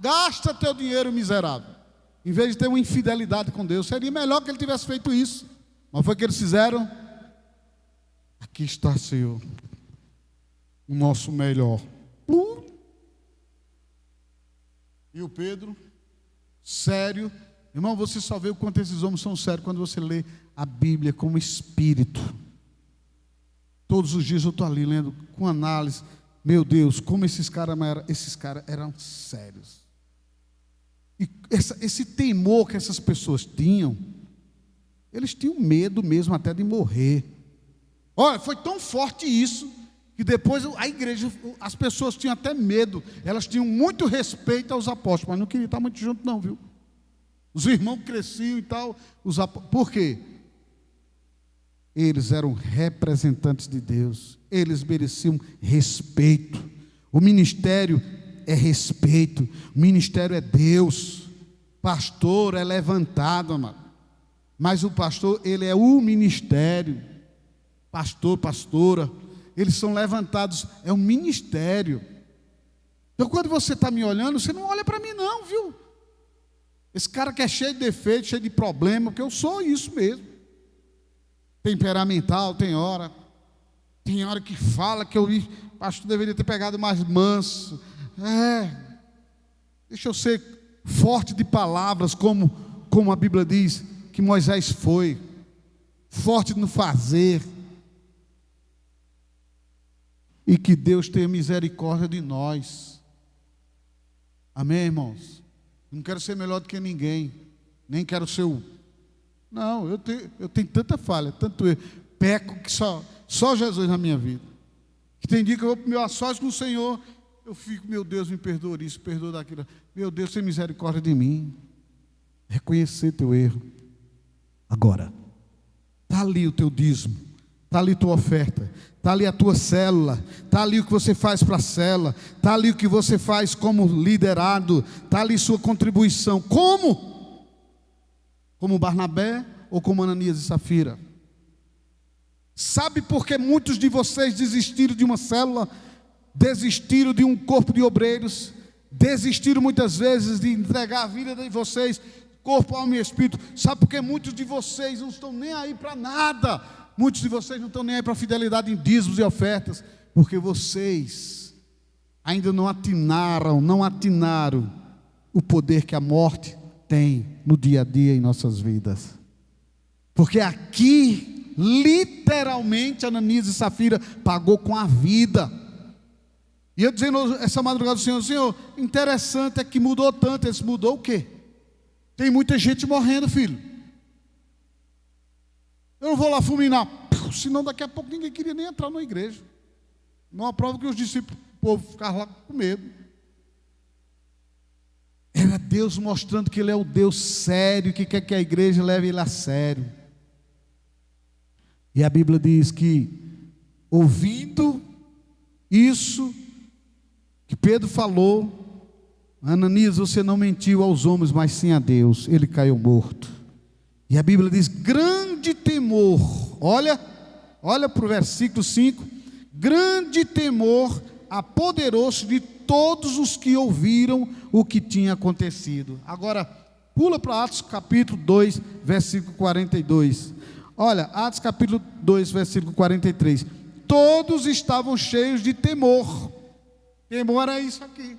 Gasta teu dinheiro miserável. Em vez de ter uma infidelidade com Deus, seria melhor que ele tivesse feito isso. Mas foi o que eles fizeram. Aqui está, Senhor, o nosso melhor. E o Pedro, sério. Irmão, você só vê o quanto esses homens são sérios quando você lê a Bíblia como espírito. Todos os dias eu estou ali lendo com análise. Meu Deus, como esses caras eram sérios. E esse temor que essas pessoas tinham, eles tinham medo mesmo até de morrer. Olha, foi tão forte isso, que depois a igreja, as pessoas tinham até medo. Elas tinham muito respeito aos apóstolos, mas não queriam estar muito junto não, viu? Os irmãos cresciam e tal. Por quê? Eles eram representantes de Deus. Eles mereciam respeito. O ministério é respeito. O ministério é Deus. Pastor é levantado, amado. Mas o pastor, ele é o ministério. Pastor, pastora, eles são levantados. É um ministério. Então quando você está me olhando, você não olha para mim não, viu? Esse cara que é cheio de defeito, cheio de problema, porque eu sou isso mesmo. Temperamental, tem hora que fala que eu acho que deveria ter pegado mais manso. Deixa eu ser forte de palavras, como a Bíblia diz que Moisés foi, forte no fazer. E que Deus tenha misericórdia de nós. Amém, irmãos? Não quero ser melhor do que ninguém, nem quero ser Não, eu tenho tanta falha, tanto erro, peco que só Jesus na minha vida. Que tem dia que eu vou para o meu sós com o Senhor, eu fico, meu Deus, me perdoa isso, perdoa daquilo. Meu Deus, tem misericórdia de mim. Reconhecer teu erro. Agora, está ali o teu dízimo, está ali tua oferta, está ali a tua célula, está ali o que você faz para a célula, está ali o que você faz como liderado, está ali sua contribuição. Como? Como Barnabé ou como Ananias e Safira? Sabe por que muitos de vocês desistiram de uma célula, desistiram de um corpo de obreiros, desistiram muitas vezes de entregar a vida de vocês, corpo, alma e espírito? Sabe por que muitos de vocês não estão nem aí para nada? Muitos de vocês não estão nem aí para fidelidade em dízimos e ofertas, porque vocês ainda não atinaram o poder que a morte tem no dia a dia em nossas vidas. Porque aqui, literalmente, Ananias e Safira pagou com a vida. E eu dizendo essa madrugada do Senhor, interessante é que mudou tanto. Esse mudou o quê? Tem muita gente morrendo, filho. Eu não vou lá fulminar, senão daqui a pouco ninguém queria nem entrar na igreja. Uma prova que os discípulos, o povo ficavam lá com medo. Era Deus mostrando que Ele é o Deus sério, que quer que a igreja leve Ele a sério. E a Bíblia diz que, ouvindo isso que Pedro falou, Ananias, você não mentiu aos homens, mas sim a Deus. Ele caiu morto. E a Bíblia diz, grande temor. Olha para o versículo 5. Grande temor apoderou-se de todos os que ouviram o que tinha acontecido. Agora, pula para Atos capítulo 2, versículo 42. Olha, Atos capítulo 2, versículo 43. Todos estavam cheios de temor. Temor era isso aqui.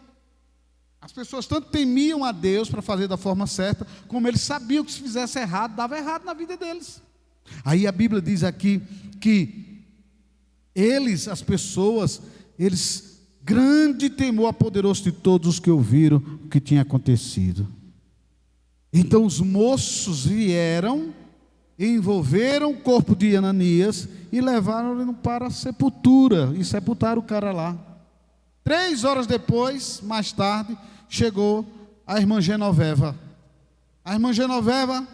As pessoas tanto temiam a Deus para fazer da forma certa, como eles sabiam que se fizesse errado, dava errado na vida deles. Aí a Bíblia diz aqui que eles, as pessoas, grande temor apoderou-se de todos os que ouviram o que tinha acontecido. Então os moços vieram, envolveram o corpo de Ananias e levaram-no para a sepultura, e sepultaram o cara lá. 3 horas depois, mais tarde, chegou a irmã Genoveva. A irmã Genoveva,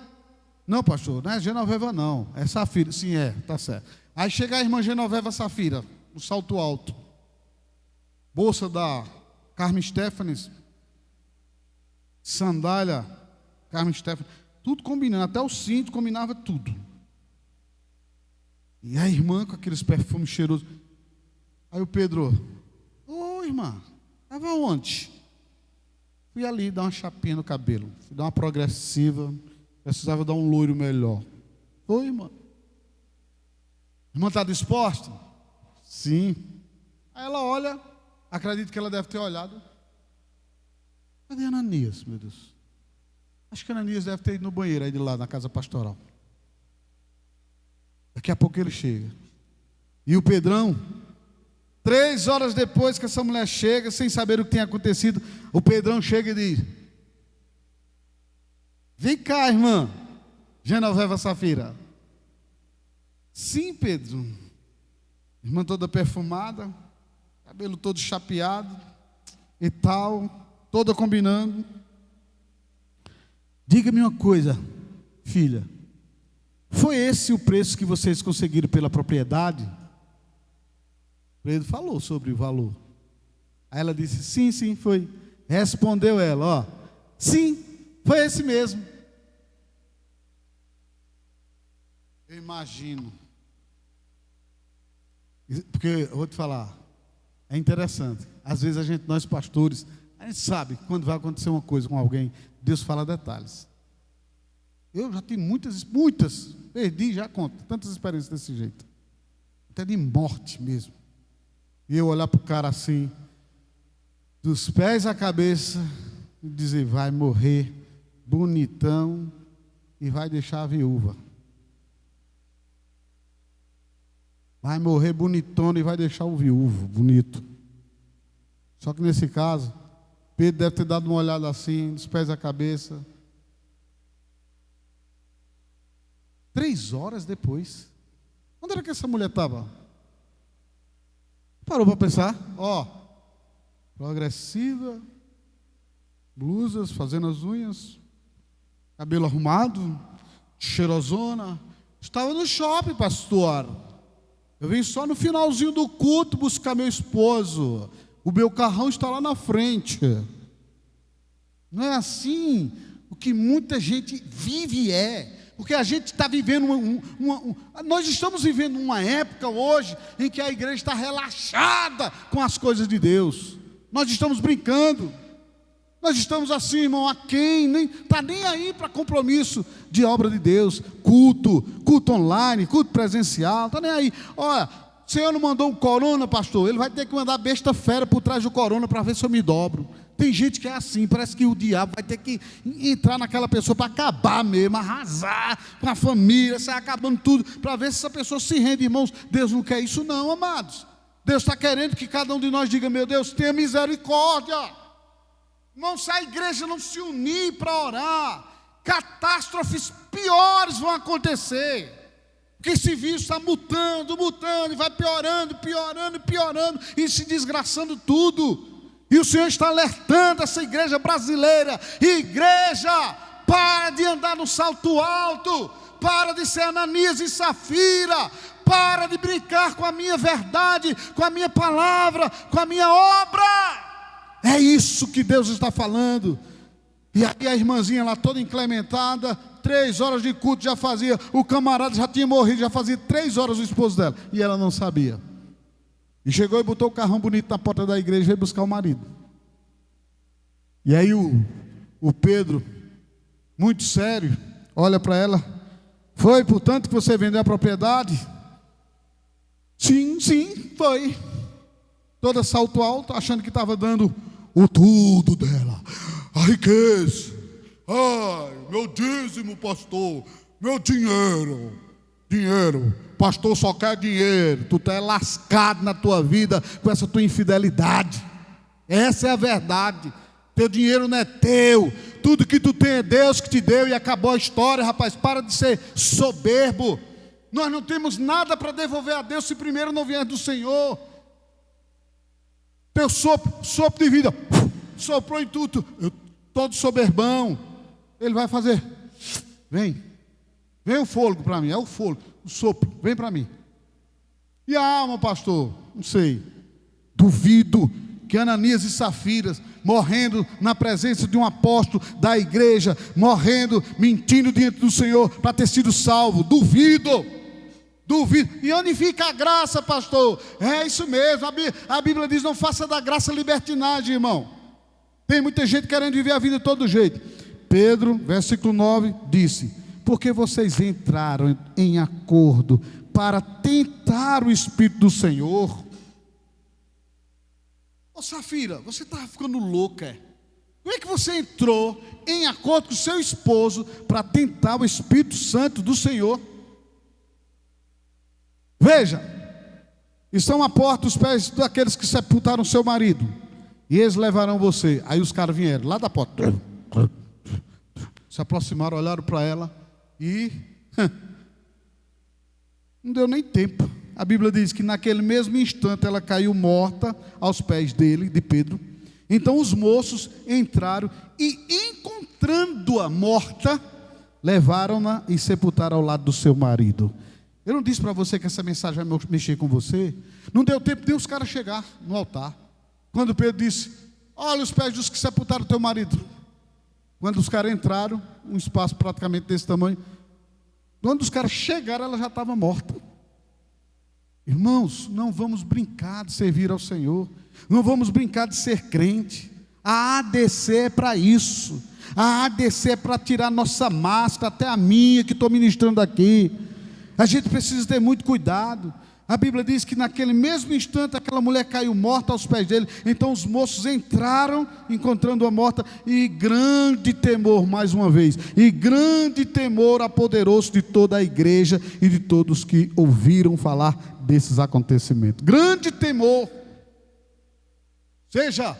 não pastor, não é Genoveva não, é Safira, sim tá certo. Aí chega a irmã Genoveva Safira, no salto alto, bolsa da Carmen Stefanes, sandália, Carmen Stefanes, tudo combinando, até o cinto combinava tudo. E a irmã com aqueles perfumes cheirosos. Aí o Pedro, ô irmã, estava onde? Fui ali dar uma chapinha no cabelo, fui dar uma progressiva, precisava dar um loiro melhor. Oi, irmã. Irmã está disposta? Sim. Aí ela olha, acredito que ela deve ter olhado. Cadê Ananias, meu Deus? Acho que Ananias deve ter ido no banheiro aí de lá, na casa pastoral. Daqui a pouco ele chega. E o Pedrão, 3 horas depois que essa mulher chega, sem saber o que tem acontecido, o Pedrão chega e diz: vem cá, irmã Genoveva Safira. Sim, Pedro. Irmã toda perfumada, cabelo todo chapeado e tal, toda combinando. Diga-me uma coisa, filha, foi esse o preço que vocês conseguiram pela propriedade? Pedro falou sobre o valor. Aí ela disse, sim, foi. Respondeu ela, sim, foi esse mesmo. Eu imagino, porque eu vou te falar, é interessante, às vezes nós pastores, a gente sabe que quando vai acontecer uma coisa com alguém, Deus fala detalhes. Eu já tenho muitas, perdi já conta, tantas experiências desse jeito, até de morte mesmo. E eu olhar para o cara assim, dos pés à cabeça, e dizer, vai morrer bonitão e vai deixar a viúva. Vai morrer bonitona e vai deixar o viúvo bonito. Só que nesse caso, Pedro deve ter dado uma olhada assim, dos pés à cabeça. 3 horas depois. Onde era que essa mulher estava? Parou para pensar? Progressiva, blusas, fazendo as unhas, cabelo arrumado, cheirosona. Estava no shopping, pastor. Eu vim só no finalzinho do culto buscar meu esposo. O meu carrão está lá na frente. Não é assim o que muita gente vive porque a gente está vivendo nós estamos vivendo uma época hoje em que a igreja está relaxada com as coisas de Deus. Nós estamos brincando. Nós estamos assim, irmão, nem está nem aí para compromisso de obra de Deus, culto online, culto presencial, está nem aí. Olha, o Senhor não mandou um corona, pastor, Ele vai ter que mandar besta fera por trás do corona para ver se eu me dobro. Tem gente que é assim, parece que o diabo vai ter que entrar naquela pessoa para acabar mesmo, arrasar com a família, sair acabando tudo, para ver se essa pessoa se rende, irmãos. Deus não quer isso não, amados. Deus está querendo que cada um de nós diga, meu Deus, tenha misericórdia. Irmão, se a igreja não se unir para orar, catástrofes piores vão acontecer. Porque esse vírus está mutando, e vai piorando, e se desgraçando tudo. E o Senhor está alertando essa igreja brasileira: igreja, para de andar no salto alto, para de ser Ananias e Safira, para de brincar com a minha verdade, com a minha palavra, com a minha obra. É isso que Deus está falando. E aí a irmãzinha lá toda incrementada, 3 horas de culto já fazia, o camarada já tinha morrido, já fazia 3 horas o esposo dela, e ela não sabia. E chegou e botou o carrão bonito na porta da igreja e veio buscar o marido. E aí o Pedro, muito sério, olha para ela: foi por tanto que você vendeu a propriedade? Sim, foi. Toda salto alto, achando que estava dando o tudo dela, a riqueza. Ai, meu dízimo, pastor, meu dinheiro. Pastor só quer dinheiro. Tu tá lascado na tua vida com essa tua infidelidade. Essa é a verdade. Teu dinheiro não é teu, tudo que tu tem é Deus que te deu, e acabou a história, rapaz. Para de ser soberbo. Nós não temos nada para devolver a Deus se primeiro não vier do Senhor. Teu sopro de vida soprou em tudo, todo soberbão. Ele vai fazer: vem o fôlego para mim, é o fôlego, o sopro, vem para mim. E a alma, pastor? Não sei. Duvido que Ananias e Safiras, morrendo na presença de um apóstolo da igreja, morrendo, mentindo diante do Senhor para ter sido salvo. Duvido. E onde fica a graça, pastor? É isso mesmo, a Bíblia diz: não faça da graça libertinagem, irmão. Tem muita gente querendo viver a vida de todo jeito. Pedro, versículo 9, disse: porque vocês entraram em acordo para tentar o Espírito do Senhor. Ô Safira, você estava ficando louca. Como é que você entrou em acordo com o seu esposo para tentar o Espírito Santo do Senhor? Veja, estão à porta os pés daqueles que sepultaram seu marido, e eles levarão você. Aí os caras vieram lá da porta, se aproximaram, olharam para ela e não deu nem tempo. A Bíblia diz que naquele mesmo instante ela caiu morta aos pés dele, de Pedro. Então os moços entraram e, encontrando-a morta, levaram-na e sepultaram ao lado do seu marido. Eu não disse para você que essa mensagem vai mexer com você? Não deu tempo de os caras chegar no altar. Quando Pedro disse: olha os pés dos que sepultaram teu marido. Quando os caras entraram, um espaço praticamente desse tamanho, quando os caras chegaram, ela já estava morta. Irmãos, não vamos brincar de servir ao Senhor, não vamos brincar de ser crente. A ADC é para isso. A ADC é para tirar nossa máscara, até a minha que estou ministrando aqui. A gente precisa ter muito cuidado. A Bíblia diz que naquele mesmo instante aquela mulher caiu morta aos pés dele. Então os moços entraram, encontrando-a morta, e grande temor, mais uma vez, e grande temor apoderou-se de toda a igreja e de todos que ouviram falar desses acontecimentos. Grande temor. Seja,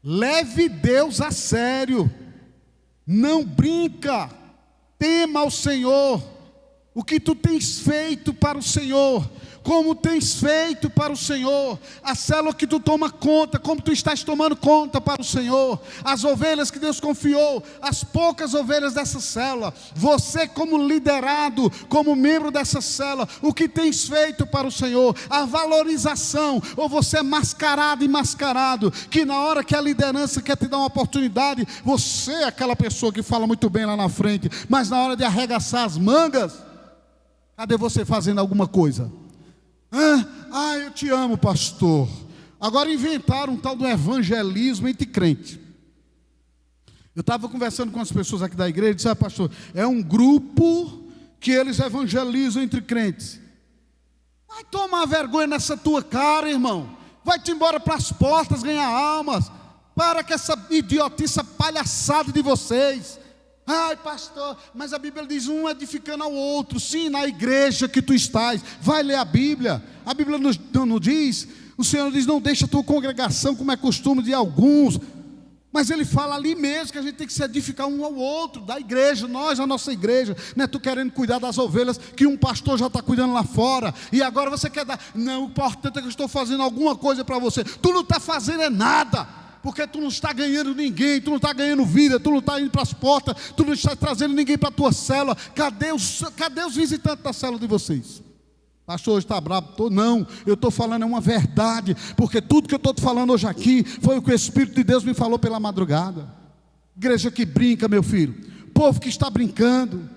leve Deus a sério, não brinca, tema ao Senhor. O que tu tens feito para o Senhor? Como tens feito para o Senhor? A célula que tu toma conta, como tu estás tomando conta para o Senhor? As ovelhas que Deus confiou, as poucas ovelhas dessa célula, você como liderado, como membro dessa célula, o que tens feito para o Senhor? A valorização, ou você é mascarado e mascarado, que na hora que a liderança quer te dar uma oportunidade, você é aquela pessoa que fala muito bem lá na frente, mas na hora de arregaçar as mangas, cadê você fazendo alguma coisa? Eu te amo, pastor. Agora inventaram um tal do evangelismo entre crentes. Eu estava conversando com as pessoas aqui da igreja e disse: pastor, é um grupo que eles evangelizam entre crentes. Vai tomar vergonha nessa tua cara, irmão. Vai-te embora para as portas ganhar almas. Para com essa idiotice, palhaçada de vocês. Ai, pastor, mas a Bíblia diz: um edificando ao outro. Sim, na igreja que tu estás. Vai ler a Bíblia. A Bíblia não diz, o Senhor diz: não deixa a tua congregação como é costume de alguns. Mas ele fala ali mesmo que a gente tem que se edificar um ao outro, da igreja, nós, a nossa igreja. Não é tu querendo cuidar das ovelhas, que um pastor já está cuidando lá fora, e agora você quer dar. Não, o importante é que eu estou fazendo alguma coisa para você. Tu não está fazendo nada, porque tu não está ganhando ninguém, tu não está ganhando vida, tu não está indo para as portas, tu não está trazendo ninguém para a tua célula. Cadê os visitantes da célula de vocês? Pastor, hoje está bravo. Não, eu estou falando é uma verdade, porque tudo que eu estou te falando hoje aqui foi o que o Espírito de Deus me falou pela madrugada. Igreja que brinca, meu filho, povo que está brincando,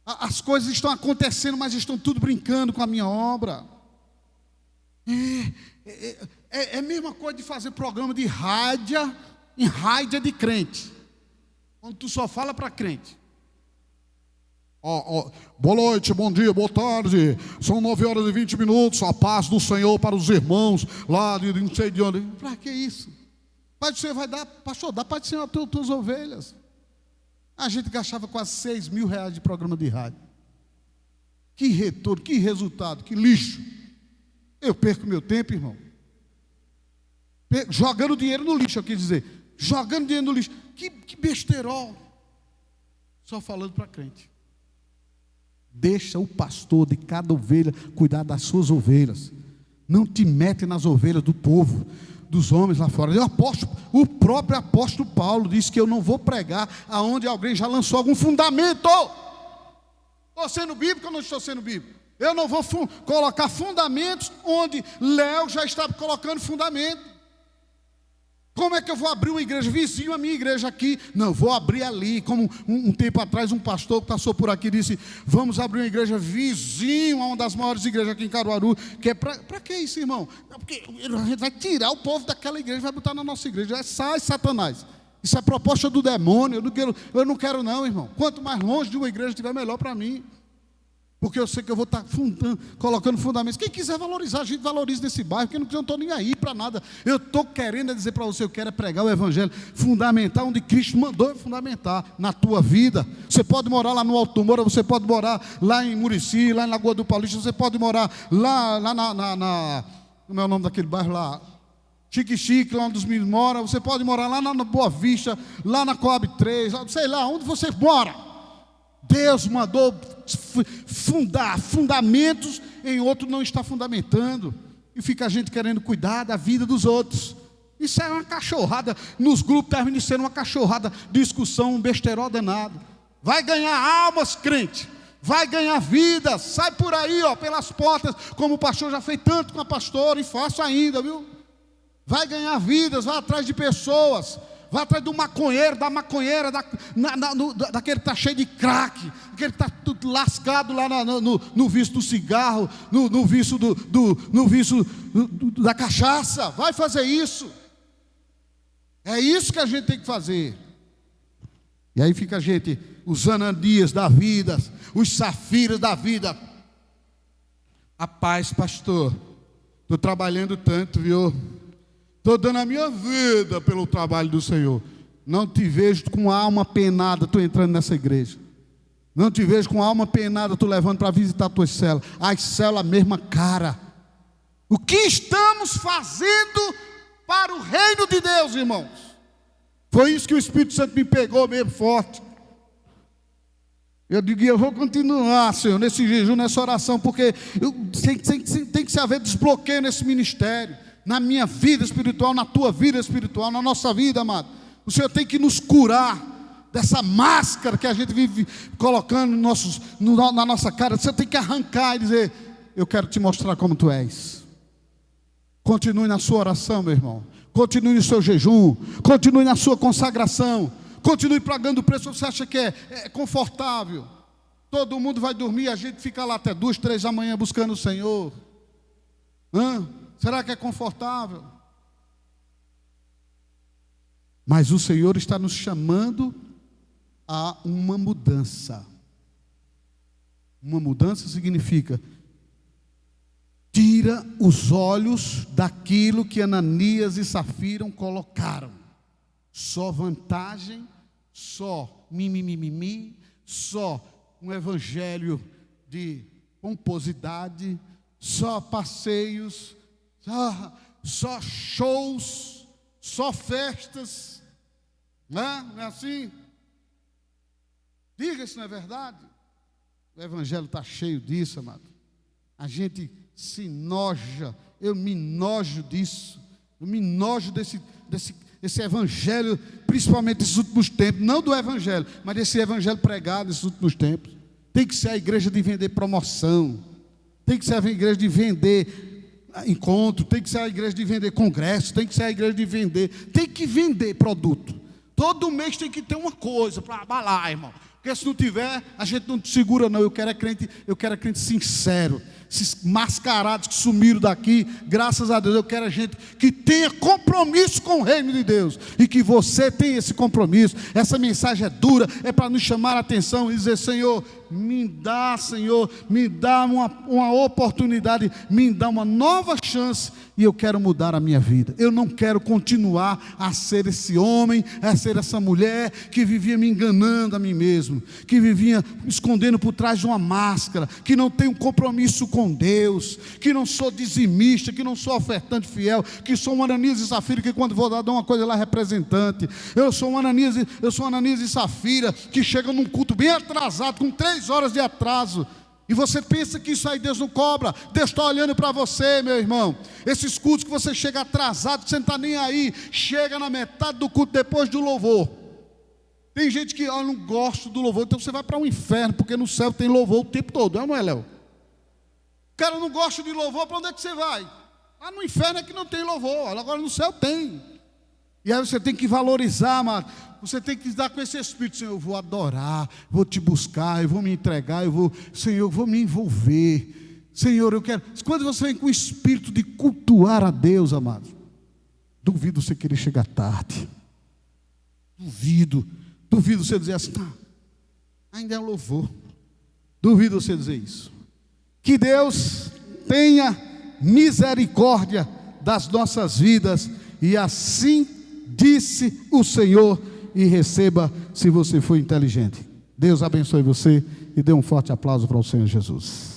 as coisas estão acontecendo, mas estão tudo brincando com a minha obra. É a mesma coisa de fazer programa de rádio, em rádio de crente, onde tu só fala para crente. Boa noite, bom dia, boa tarde. São 9h20, a paz do Senhor para os irmãos lá de não sei de onde. Para que isso? Pai do Senhor vai dar, pastor, dá Pai do Senhor as tuas ovelhas. A gente gastava quase R$6.000 de programa de rádio. Que retorno, que resultado, que lixo. Eu perco meu tempo, irmão, jogando dinheiro no lixo, eu quis dizer, jogando dinheiro no lixo. Que besterol. Só falando para crente. Deixa o pastor de cada ovelha cuidar das suas ovelhas. Não te mete nas ovelhas do povo, dos homens lá fora. O próprio apóstolo Paulo disse que eu não vou pregar aonde alguém já lançou algum fundamento. Estou sendo bíblico ou não estou sendo bíblico? Eu não vou colocar fundamentos onde Léo já está colocando fundamento. Como é que eu vou abrir uma igreja vizinho à minha igreja aqui? Não, vou abrir ali. Como um tempo atrás um pastor que passou por aqui disse: vamos abrir uma igreja vizinho a uma das maiores igrejas aqui em Caruaru. Que é para que isso, irmão? Porque a gente vai tirar o povo daquela igreja e vai botar na nossa igreja. Sai, Satanás. Isso é proposta do demônio. Eu não quero não, irmão. Quanto mais longe de uma igreja estiver, melhor para mim. Porque eu sei que eu vou estar colocando fundamentos. Quem quiser valorizar, a gente valoriza nesse bairro, porque eu não estou nem aí para nada. Eu estou querendo dizer para você, eu quero pregar o evangelho, fundamentar onde Cristo mandou fundamentar, na tua vida. Você pode morar lá no Alto Moura, você pode morar lá em Murici, lá em Lagoa do Paulista, você pode morar lá como é o nome daquele bairro lá? Chique, lá onde os meninos moram. Você pode morar lá na Boa Vista, lá na Coab 3, sei lá, onde você mora. Deus mandou fundar fundamentos, em outro não está fundamentando, e fica a gente querendo cuidar da vida dos outros. Isso é uma cachorrada, nos grupos termina sendo uma cachorrada, discussão, um besterol danado. Vai ganhar almas, crente, vai ganhar vidas, sai por aí, pelas portas, como o pastor já fez tanto com a pastora, e faço ainda, viu? Vai ganhar vidas, vai atrás de pessoas. Vai atrás do maconheiro, da maconheira, daquele que está cheio de crack, aquele que está tudo lascado lá no vício do cigarro, no vício da cachaça. Vai fazer isso. É isso que a gente tem que fazer. E aí fica a gente, os Ananias da vida, os Safiras da vida. A paz, pastor, estou trabalhando tanto, viu? Estou dando a minha vida pelo trabalho do Senhor. Não te vejo com a alma penada tu entrando nessa igreja. Não te vejo com a alma penada tu levando para visitar tuas células. As células, a mesma cara. O que estamos fazendo para o reino de Deus, irmãos? Foi isso que o Espírito Santo me pegou mesmo forte. Eu digo, eu vou continuar, Senhor, nesse jejum, nessa oração, porque tem que se haver desbloqueio nesse ministério. Na minha vida espiritual, na tua vida espiritual, na nossa vida, amado. O Senhor tem que nos curar dessa máscara que a gente vive colocando na nossa cara. Você tem que arrancar e dizer: eu quero te mostrar como tu és. Continue na sua oração, meu irmão. Continue no seu jejum. Continue na sua consagração. Continue pagando o preço. Você acha que é confortável? Todo mundo vai dormir, a gente fica lá até 2, 3 da manhã buscando o Senhor. Será que é confortável? Mas o Senhor está nos chamando a uma mudança. Uma mudança significa: tira os olhos daquilo que Ananias e Safira colocaram. Só vantagem, só mimimi, só um evangelho de pomposidade, só passeios, só shows, só festas, né? Não é assim? Diga se não é verdade. O evangelho está cheio disso, amado. A gente se enoja, eu me enojo disso, eu me enojo desse evangelho, principalmente nesses últimos tempos, não do evangelho, mas desse evangelho pregado nesses últimos tempos. Tem que ser a igreja de vender promoção, tem que ser a igreja de vender encontro, tem que ser a igreja de vender congresso, tem que ser a igreja de vender, tem que vender produto. Todo mês tem que ter uma coisa para abalar, irmão. Porque se não tiver, a gente não te segura não. Eu quero é crente sincero. Esses mascarados que sumiram daqui, graças a Deus, eu quero a gente que tenha compromisso com o reino de Deus. E que você tenha esse compromisso. Essa mensagem é dura, é para nos chamar a atenção e dizer: Senhor, me dá, Senhor, me dá uma oportunidade, me dá uma nova chance, e eu quero mudar a minha vida. Eu não quero continuar a ser esse homem, a ser essa mulher que vivia me enganando a mim mesmo, que vivia escondendo por trás de uma máscara, que não tem um compromisso com Deus, que não sou dizimista, que não sou ofertante fiel, que sou um Ananias e Safira, que quando vou dar uma coisa lá representante. Eu sou um Ananias e Safira, que chega num culto bem atrasado, com 3 horas de atraso. E você pensa que isso aí Deus não cobra? Deus está olhando para você, meu irmão. Esses cultos que você chega atrasado, que você não está nem aí, chega na metade do culto depois do louvor. Tem gente que eu não gosto do louvor, então você vai para um inferno, porque no céu tem louvor o tempo todo, não é, Léo? O cara não gosta de louvor, para onde é que você vai? Lá no inferno é que não tem louvor, agora no céu tem. E aí você tem que valorizar, amado. Você tem que dar com esse espírito: Senhor, eu vou adorar, vou te buscar, eu vou me entregar, Senhor, eu vou me envolver. Senhor, eu quero. Quando você vem com o espírito de cultuar a Deus, amado, duvido você querer chegar tarde. Duvido você dizer assim: ainda é um louvor. Duvido você dizer isso. Que Deus tenha misericórdia das nossas vidas, e assim disse o Senhor, e receba se você for inteligente. Deus abençoe você e dê um forte aplauso para o Senhor Jesus.